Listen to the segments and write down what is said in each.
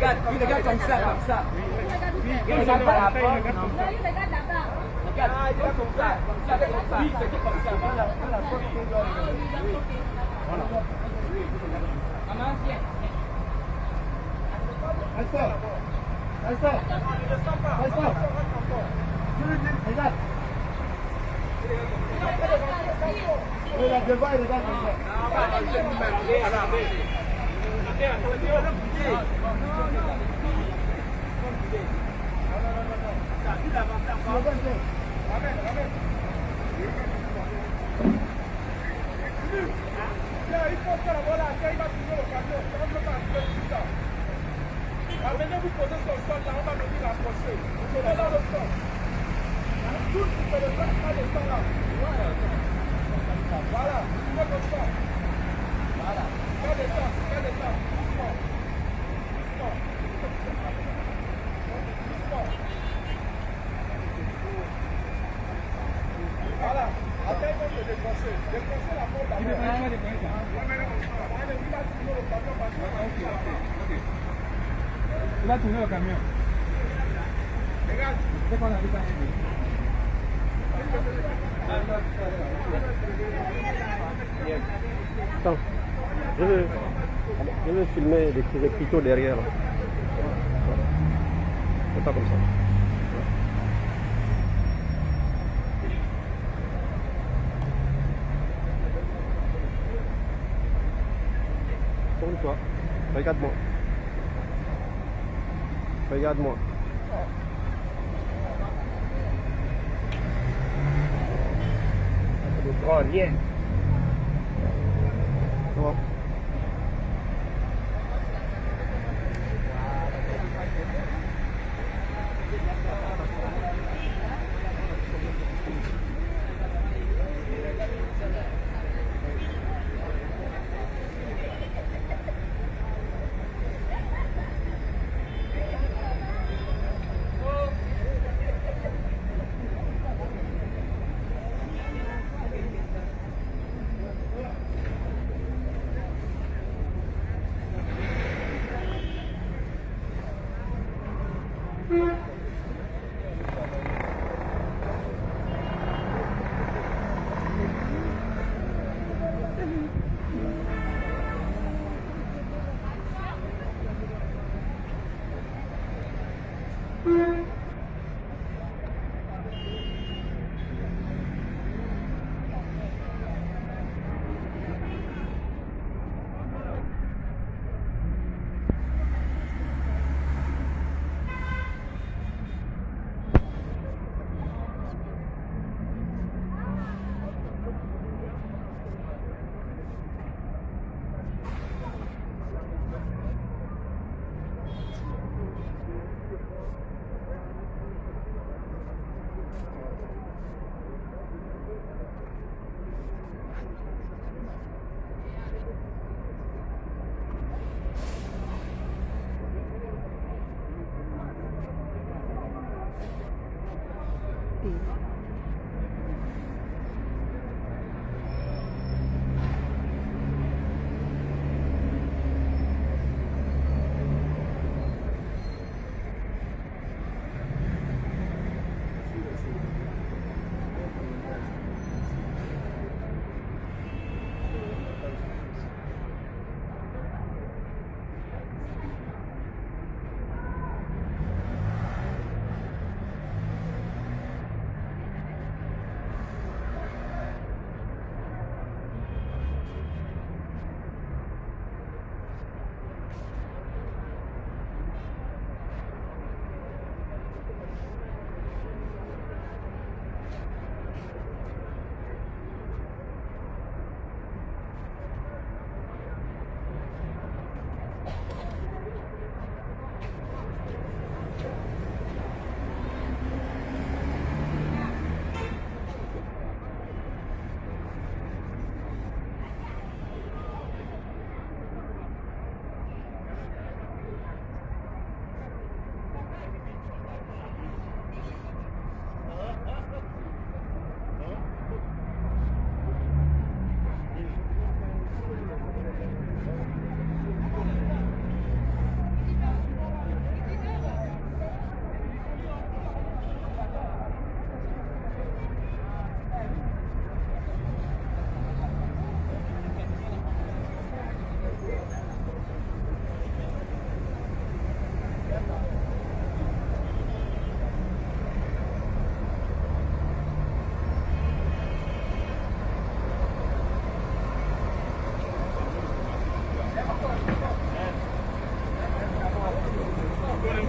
regarde comme ça, comme ça. Il regarde par rapport. Regarde, comme ça, comme ça, comme ça. Oui, c'est comme ça. Voilà. Maman, viens. Reste. Regarde. Regarde devant et regarde comme ça. Venez vous poser sur le sol, là, on va venir l'approcher. Je vais dans le sol. Tout ce que le sol, pas le sol là. Voilà, fais comme ça. Voilà. Fais des ça. Doucement. Voilà. Après, il faut te décrocher. Décrocher la porte d'abord. Il va tourner le camion. Il va tourner le camion. Regarde. C'est qu'on a vu ça. Attends, je vais filmer les pitots derrière. C'est pas comme ça. Tourne-toi. Regarde-moi. Regarde-moi. Oh, rien. C'est bon.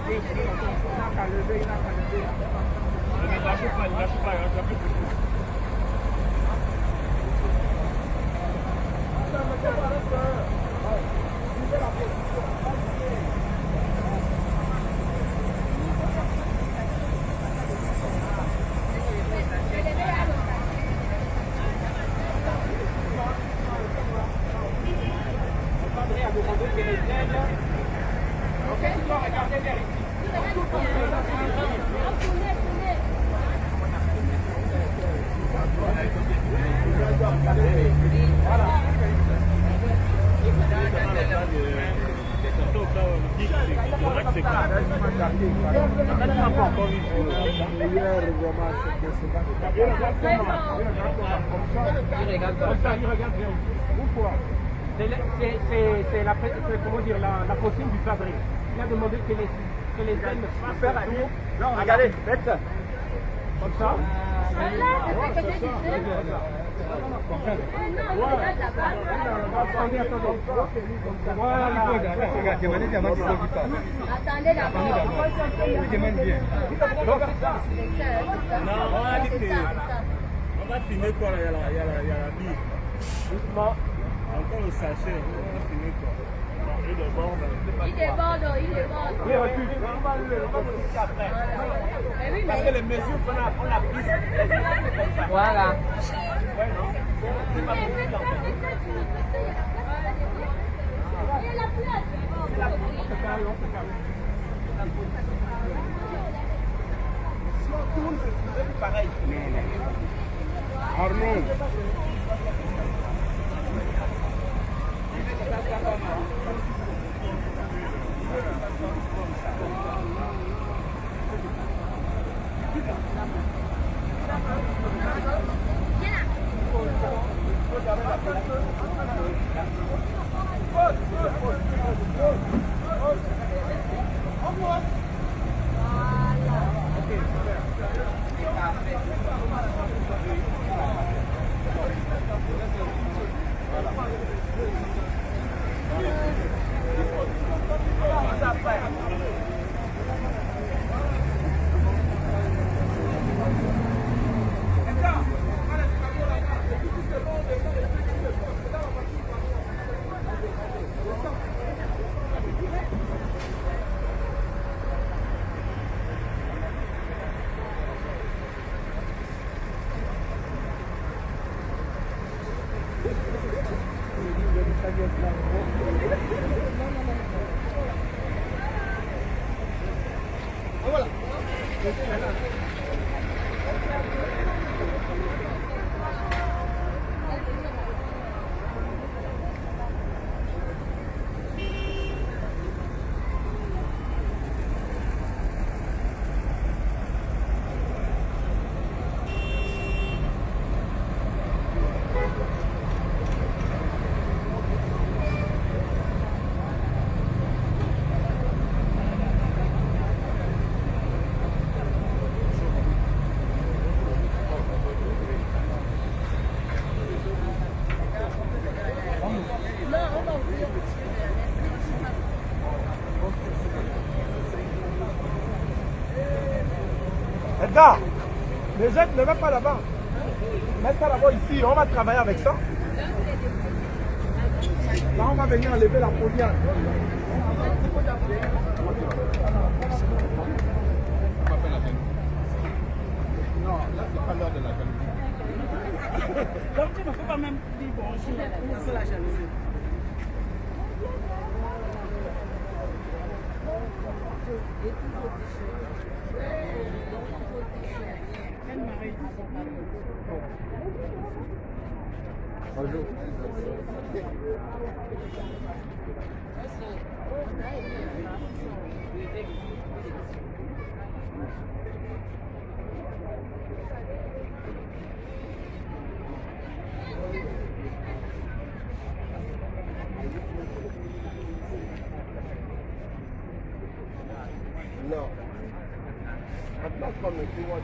qu'à lever, il n'a qu'à lever. Ne lâchez pas, C'est comment dire la consigne du fabrique. Il a demandé que les ailes fassent faire un tour. Non, regardez, faites ça. Comme ça. Attendez d'abord. On va finir quoi, il y a la bille. Doucement. Encore le sachet, on va finir quoi. Il déborde. Il recule. On va le après. Parce que les mesures qu'on a prises, Voilà. si on tourne, c'est pareil. Arnaud. Edgar, ne va pas là-bas. Mets ça là-bas ici, on va travailler avec ça. Là, on va venir enlever la paulière. Non, là, c'est pas l'heure de la jalousie. Donc, tu ne peux pas même dire bonjour. C'est la jalousie. Bonjour. Non. Maintenant, comme tu vois,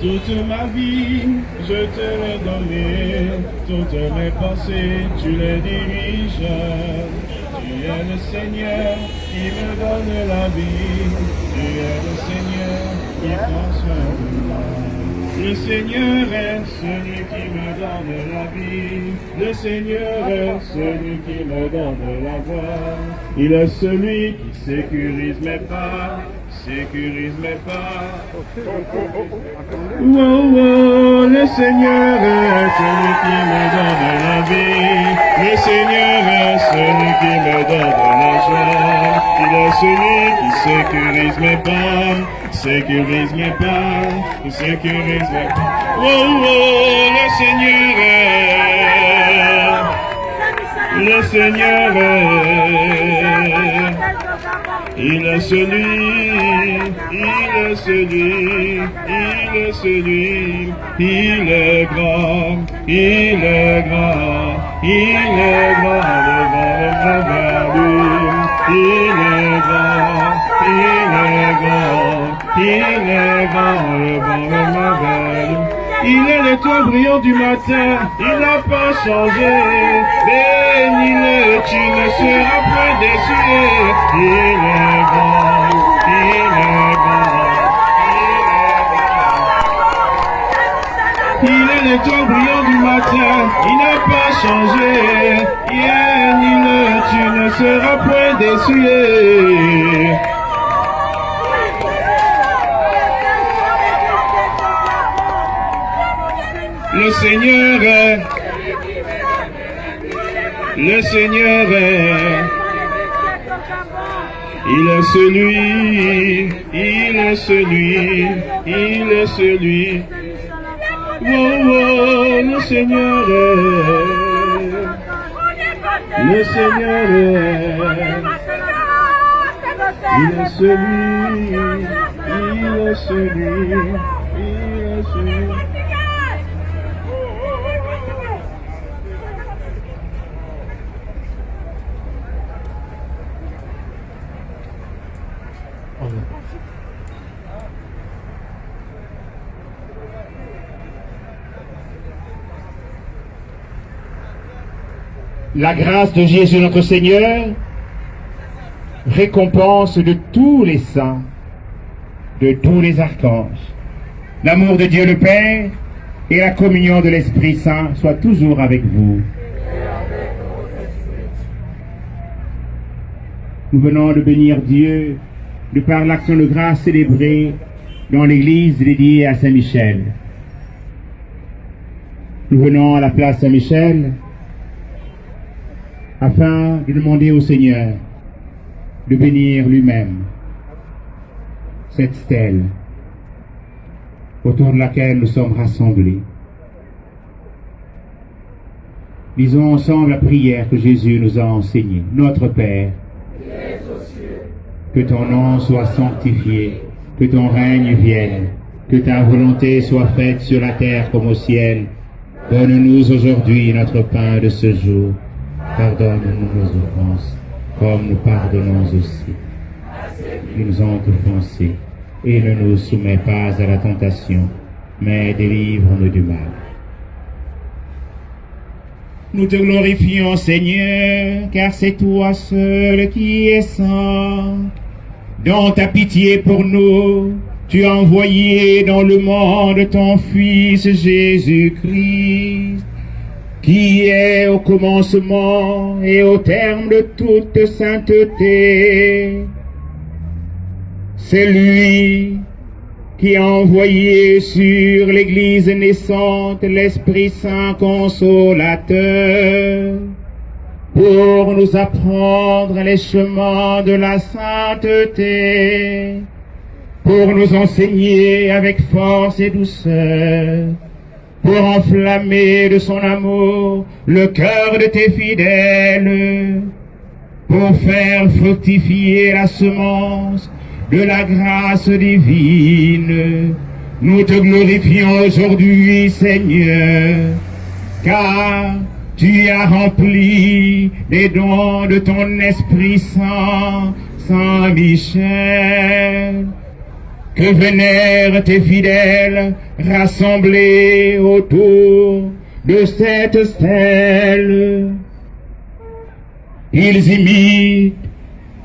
Toute ma vie, je te l'ai donnée, toutes mes pensées, tu les diriges. Tu es le Seigneur qui me donne la vie, tu es le Seigneur qui prend soin de moi. Le Seigneur est celui qui me donne la vie, le Seigneur est celui qui me donne la voix. Il est celui qui sécurise mes pas, sécurise mes pas. Oh, oh, le Seigneur est celui qui me donne la vie, le Seigneur est celui qui me donne la joie. Il est celui qui sécurise mes pas, sécurise mes pas, sécurise mes pas. Oh, oh, le Seigneur est, il est celui, il est celui, il est celui, il est grand, il est grand, il est grand, devant lui, il est grand, il est grand, il est grand, devant lui. Il est l'étoile brillant du matin, il n'a pas changé. Bénis-le, tu ne seras point déçu. Il est grand, il est grand, il est grand. Il est l'étoile brillant du matin, il n'a pas changé. Bénis-le, tu ne seras point déçu. Le Seigneur est, le Seigneur est, il est celui, il est celui, il est celui. Oh, oh, le Seigneur est, le Seigneur est, il est celui, il est celui, il est celui. La grâce de Jésus notre Seigneur, récompense de tous les saints, de tous les archanges, l'amour de Dieu le Père et la communion de l'Esprit Saint soient toujours avec vous. Nous venons de bénir Dieu de par l'action de grâce célébrée dans l'église dédiée à Saint-Michel. Nous venons à la place Saint-Michel afin de demander au Seigneur de bénir lui-même cette stèle autour de laquelle nous sommes rassemblés. Lisons ensemble la prière que Jésus nous a enseignée. Notre Père, que ton nom soit sanctifié, que ton règne vienne, que ta volonté soit faite sur la terre comme au ciel. Donne-nous aujourd'hui notre pain de ce jour. Pardonne-nous nos offenses, comme nous pardonnons aussi. Ils nous ont offensés, et ne nous soumets pas à la tentation, mais délivre-nous du mal. Nous te glorifions, Seigneur, car c'est toi seul qui es saint. Dans ta pitié pour nous, tu as envoyé dans le monde ton Fils Jésus-Christ, qui est au commencement et au terme de toute sainteté. C'est lui qui a envoyé sur l'Église naissante l'Esprit Saint consolateur pour nous apprendre les chemins de la sainteté, pour nous enseigner avec force et douceur, pour enflammer de son amour le cœur de tes fidèles, pour faire fructifier la semence de la grâce divine. Nous te glorifions aujourd'hui, Seigneur, car tu as rempli les dons de ton Esprit Saint, Saint Michel, que vénèrent tes fidèles rassemblés autour de cette stèle. Ils imitent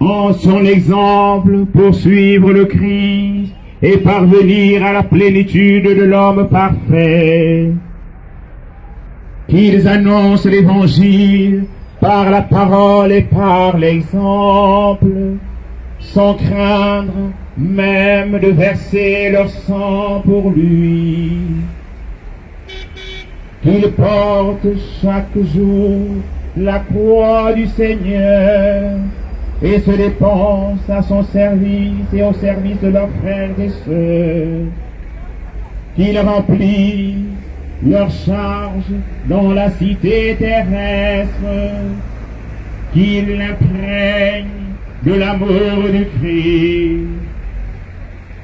en son exemple pour suivre le Christ et parvenir à la plénitude de l'homme parfait. Qu'ils annoncent l'Évangile par la parole et par l'exemple, sans craindre même de verser leur sang pour lui. Qu'ils portent chaque jour la croix du Seigneur et se dépensent à son service et au service de leurs frères et sœurs. Qu'ils remplissent leur charge dans la cité terrestre, qu'ils l'imprègnent de l'amour du Christ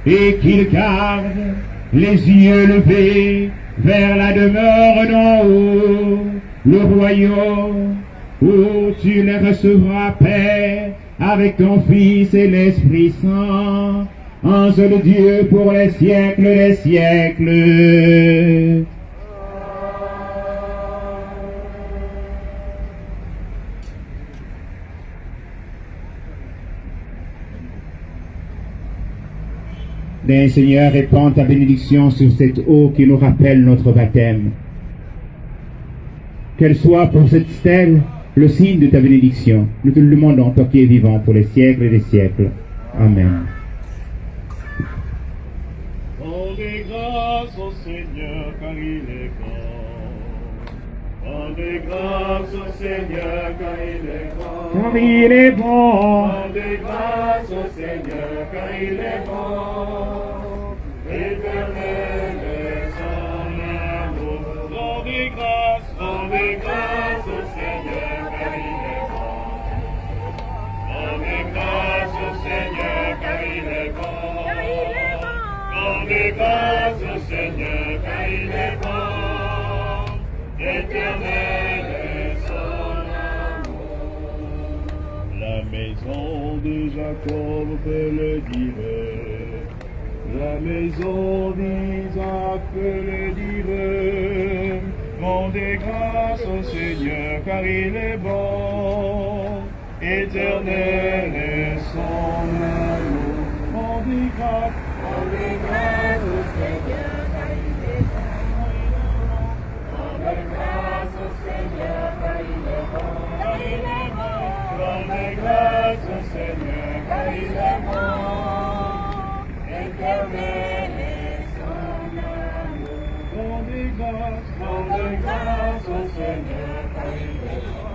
et qu'ils gardent les yeux levés vers la demeure d'en haut, le royaume où tu les recevras, Père, avec ton Fils et l'Esprit Saint, un seul Dieu pour les siècles des siècles. Bien, Seigneur, répands ta bénédiction sur cette eau qui nous rappelle notre baptême. Qu'elle soit pour cette stèle le signe de ta bénédiction. Nous te le demandons, toi qui es vivant pour les siècles des siècles. Amen. Rendez grâce au Seigneur car il est grand. Rendez grâce au Seigneur car il est grand. Car il est bon. Rendez grâce au Seigneur car il est bon. Éternel est son amour. Rendez grâce au Seigneur car il est bon. Rendez grâce au Seigneur car il est bon. Rendez grâce au Seigneur car il est bon. Éternel est son amour. La maison de Jacob peut le dire. La maison d'Isaac peut le dire. Rendez grâce au Seigneur car il est bon, éternel est son amour. Rendez grâce au Seigneur car il est bon. Rendez grâce au Seigneur car il est bon. Rendez grâce au Seigneur car il est bon, éternel est son amour. Rendez grâce au Seigneur car il est bon.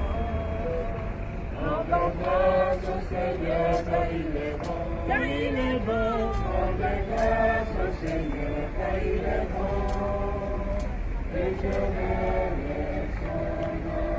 Rendez grâce au Seigneur car il est bon. Car il est bon. Rendez grâce au Seigneur car il est bon. Éternel est son amour.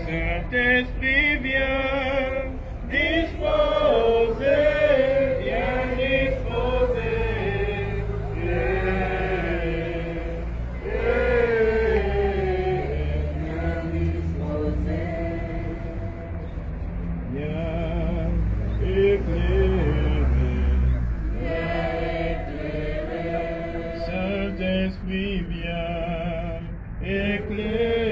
Saint-Esprit, viens disposer, viens disposer, viens disposer, viens éclairer, Saint-Esprit, viens éclairer.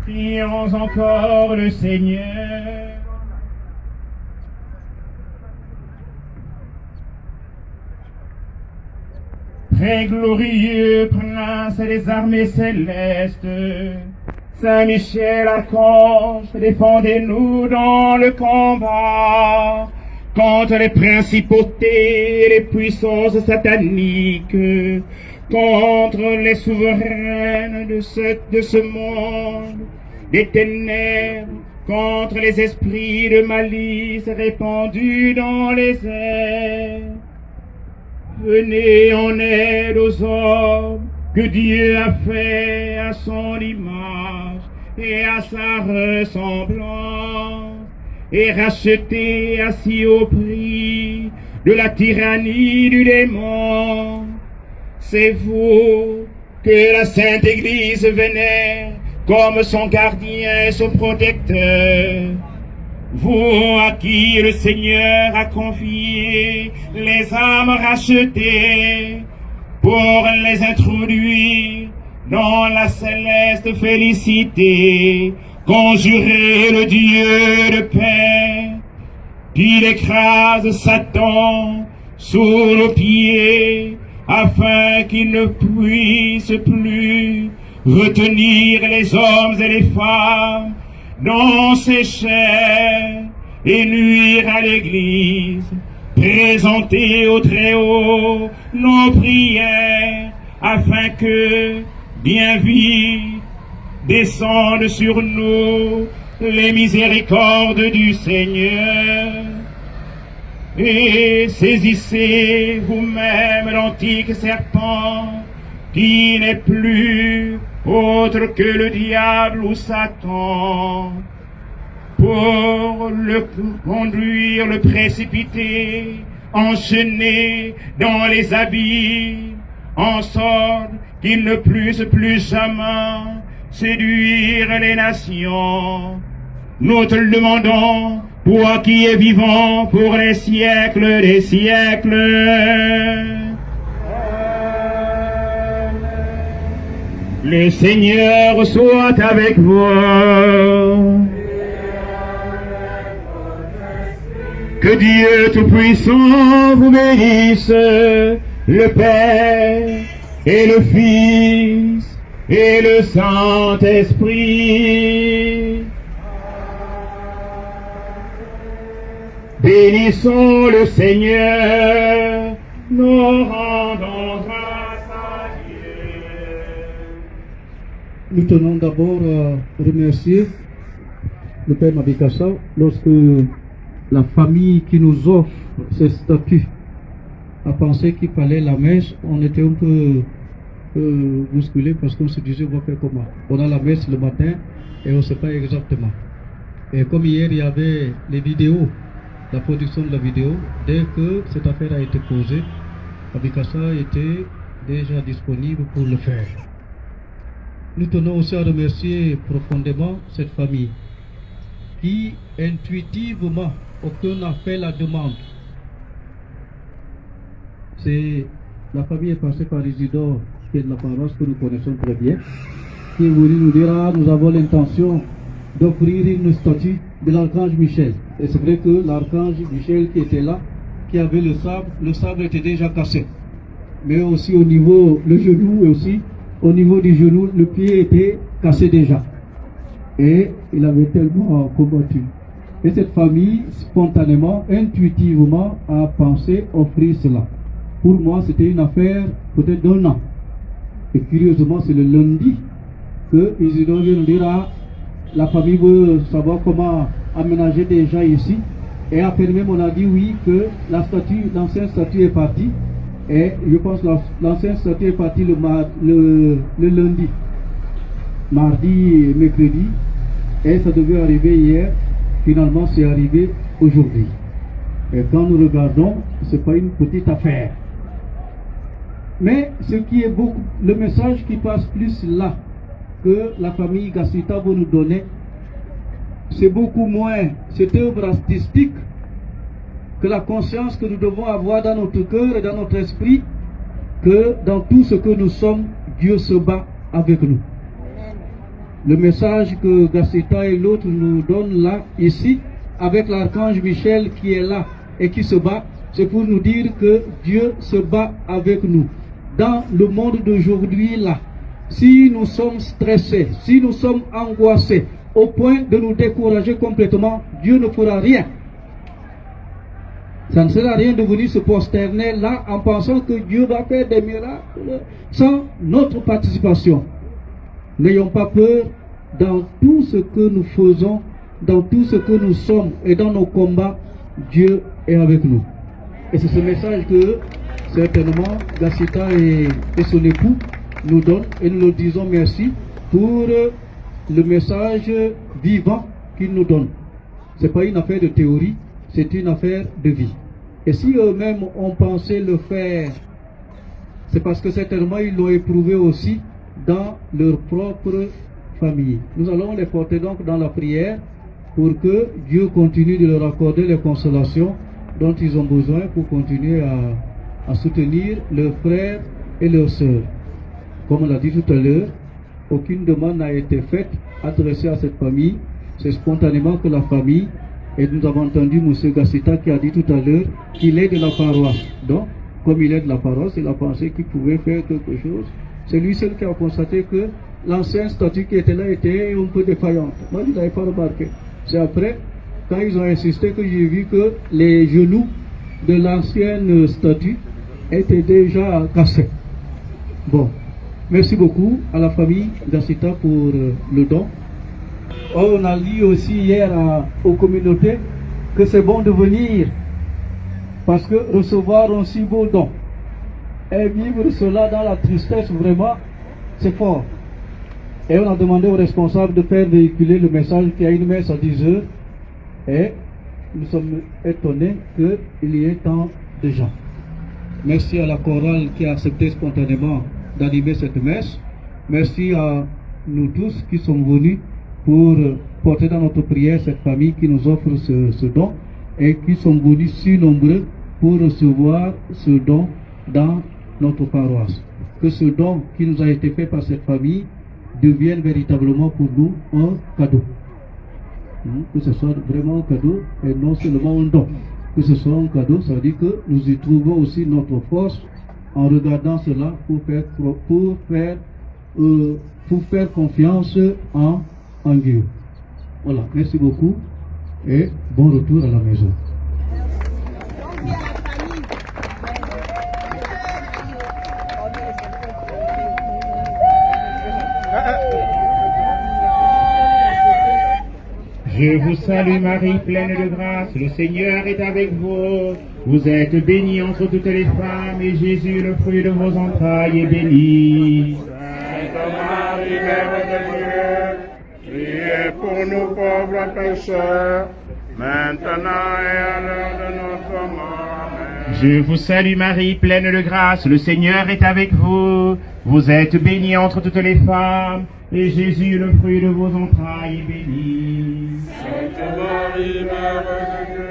Prions encore le Seigneur. Très glorieux prince des armées célestes, Saint Michel Archange, défendez-nous dans le combat contre les principautés et les puissances sataniques, contre les souveraines de ce monde, des ténèbres, contre les esprits de malice répandus dans les airs. Venez en aide aux hommes que Dieu a fait à son image et à sa ressemblance, et rachetés à si haut prix de la tyrannie du démon. C'est vous que la Sainte Église vénère comme son gardien et son protecteur. Vous à qui le Seigneur a confié les âmes rachetées pour les introduire dans la céleste félicité, conjurez le Dieu de paix, qu'il écrase Satan sous nos pieds, afin qu'il ne puisse plus retenir les hommes et les femmes dans ses chairs et nuire à l'Église. Présentez au Très-Haut nos prières, afin que, bien vite, descendent sur nous les miséricordes du Seigneur. Et saisissez vous-même l'antique serpent, qui n'est plus autre que le diable ou Satan, pour le conduire, le précipiter, enchaîner dans les abîmes, en sorte qu'il ne puisse plus jamais séduire les nations. Nous te le demandons, toi qui es vivant pour les siècles des siècles. Le Seigneur soit avec vous. Que Que Dieu Tout-Puissant vous bénisse, le Père et le Fils et le Saint-Esprit. Bénissons le Seigneur, nous rendons grâce à Dieu. Nous tenons d'abord à remercier le Père Mabikassa lorsque la famille qui nous offre ce statut a pensé qu'il fallait la messe. On était un peu bousculé parce qu'on se disait on va faire comment. On a la messe le matin et on ne sait pas exactement. Et comme hier il y avait les vidéos, la production de la vidéo, dès que cette affaire a été posée, Mabikassa était déjà disponible pour le faire. Nous tenons aussi à remercier profondément cette famille qui intuitivement, aucun n'a fait la demande. La famille est passée par Isidore, qui est de la paroisse que nous connaissons très bien, qui est venu nous dire nous avons l'intention d'offrir une statue de l'archange Michel. Et c'est vrai que l'archange Michel qui était là, qui avait le sable était déjà cassé. Mais aussi au niveau, le genou et aussi au niveau du genou, le pied était cassé déjà. Et il avait tellement combattu. Et cette famille, spontanément, intuitivement, a pensé offrir cela. Pour moi, c'était une affaire peut-être d'un an. Et curieusement, c'est le lundi que Isidore vient nous dire la famille veut savoir comment aménager des gens ici. Et après même, on a dit oui, que l'ancienne statue est partie. Et je pense que l'ancienne statue est partie le lundi, mardi et mercredi. Et ça devait arriver hier. Finalement, c'est arrivé aujourd'hui. Et quand nous regardons, ce n'est pas une petite affaire. Mais ce qui est beaucoup, le message qui passe plus là, que la famille Gassita veut nous donner, c'est beaucoup moins cette œuvre artistique que la conscience que nous devons avoir dans notre cœur et dans notre esprit, que dans tout ce que nous sommes, Dieu se bat avec nous. Le message que Gassita et l'autre nous donnent là, ici, avec l'archange Michel qui est là et qui se bat, c'est pour nous dire que Dieu se bat avec nous. Dans le monde d'aujourd'hui là, si nous sommes stressés, si nous sommes angoissés, au point de nous décourager complètement, Dieu ne fera rien. Ça ne sert à rien de venir se prosterner là en pensant que Dieu va faire des miracles sans notre participation. N'ayons pas peur, dans tout ce que nous faisons, dans tout ce que nous sommes et dans nos combats, Dieu est avec nous. Et c'est ce message que certainement Gassita et son époux nous donnent, et nous leur disons merci pour le message vivant qu'ils nous donnent. Ce n'est pas une affaire de théorie, c'est une affaire de vie. Et si eux-mêmes ont pensé le faire, c'est parce que certainement ils l'ont éprouvé aussi dans leur propre famille. Nous allons les porter donc dans la prière pour que Dieu continue de leur accorder les consolations dont ils ont besoin pour continuer à soutenir leurs frères et leurs sœurs. Comme on l'a dit tout à l'heure, aucune demande n'a été faite adressée à cette famille. C'est spontanément que la famille, et nous avons entendu M. Gassita qui a dit tout à l'heure qu'il est de la paroisse. Donc, comme il est de la paroisse, il a pensé qu'il pouvait faire quelque chose. C'est lui seul qui a constaté que l'ancienne statue qui était là était un peu défaillante. Moi, je n'avais pas remarqué. C'est après, quand ils ont insisté, que j'ai vu que les genoux de l'ancienne statue étaient déjà cassés. Bon, merci beaucoup à la famille Gassita pour le don. On a dit aussi hier aux communautés que c'est bon de venir parce que recevoir un si beau don et vivre cela dans la tristesse, vraiment, c'est fort. Et on a demandé aux responsables de faire véhiculer le message qu'il y a une messe à 10 heures et nous sommes étonnés qu'il y ait tant de gens. Merci à la chorale qui a accepté spontanément d'animer cette messe. Merci à nous tous qui sommes venus pour porter dans notre prière cette famille qui nous offre ce don et qui sont venus si nombreux pour recevoir ce don dans notre paroisse. Que ce don qui nous a été fait par cette famille devienne véritablement pour nous un cadeau. Que ce soit vraiment un cadeau et non seulement un don. que ce soit un cadeau, ça veut dire que nous y trouvons aussi notre force en regardant cela pour faire confiance en Dieu. Voilà, merci beaucoup et bon retour à la maison. Je vous salue Marie, pleine de grâce, le Seigneur est avec vous. Vous êtes bénie entre toutes les femmes, et Jésus, le fruit de vos entrailles, est béni. Sainte Marie, Mère de Dieu, priez pour nous pauvres pécheurs, maintenant et à l'heure de notre mort. Amen. Je vous salue Marie, pleine de grâce, le Seigneur est avec vous. Vous êtes bénie entre toutes les femmes, et Jésus, le fruit de vos entrailles, est béni. Sainte Marie, Mère de Dieu,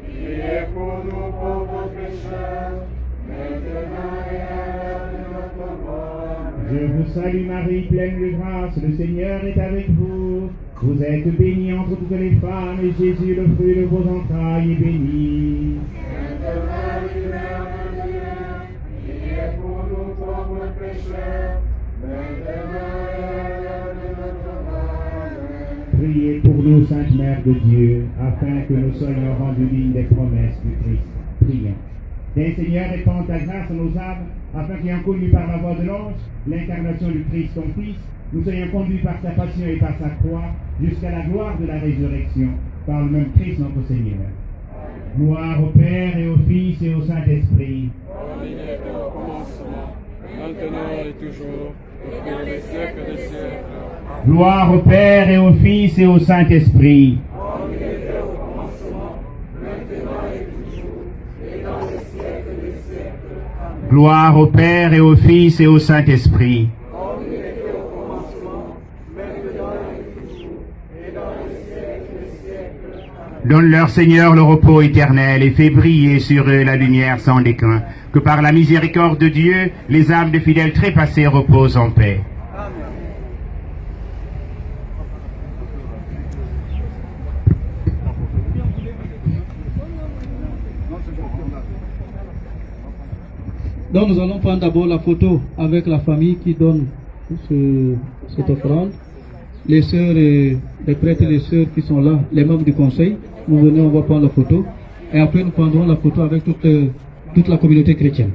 priez pour nous pauvres pécheurs, maintenant et à l'heure de notre mort. Je vous salue Marie, pleine de grâce, le Seigneur est avec vous. Vous êtes bénie entre toutes les femmes, et Jésus, le fruit de vos entrailles, est béni. Sainte Marie, Mère de Dieu, priez pour nous pauvres pécheurs, maintenant et à l'heure de notre mort. Amen. Priez pour nous, Sainte Mère de Dieu, afin que nous soyons rendus dignes des promesses du Christ. Prions. Des Seigneur, répand ta grâce à nos âmes, afin qu'ayant connu par la voix de l'ange l'incarnation du Christ, ton Fils, nous soyons conduits par sa passion et par sa croix jusqu'à la gloire de la résurrection, par le même Christ notre Seigneur. Gloire au Père et au Fils et au Saint-Esprit. Comme il était au commencement, maintenant et toujours, et dans les siècles des siècles. Gloire au Père et au Fils et au Saint-Esprit. Comme il était au commencement, maintenant et toujours, et dans les siècles des siècles. Amen. Gloire au Père et au Fils et au Saint-Esprit. Comme il était au commencement, maintenant et toujours, et dans les siècles des siècles. Amen. Donne-leur, Seigneur, le repos éternel et fais briller sur eux la lumière sans déclin. Que par la miséricorde de Dieu, les âmes de fidèles trépassés reposent en paix. Donc nous allons prendre d'abord la photo avec la famille qui donne cette offrande. Les sœurs, les prêtres et les sœurs qui sont là, les membres du conseil, vous venez, on va prendre la photo. Et après nous prendrons la photo avec toute la communauté chrétienne.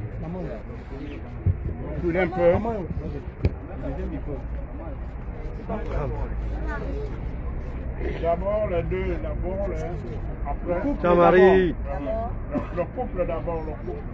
Un peu. D'abord les deux, d'abord les... Après... Jean-Marie. Le couple d'abord, le couple.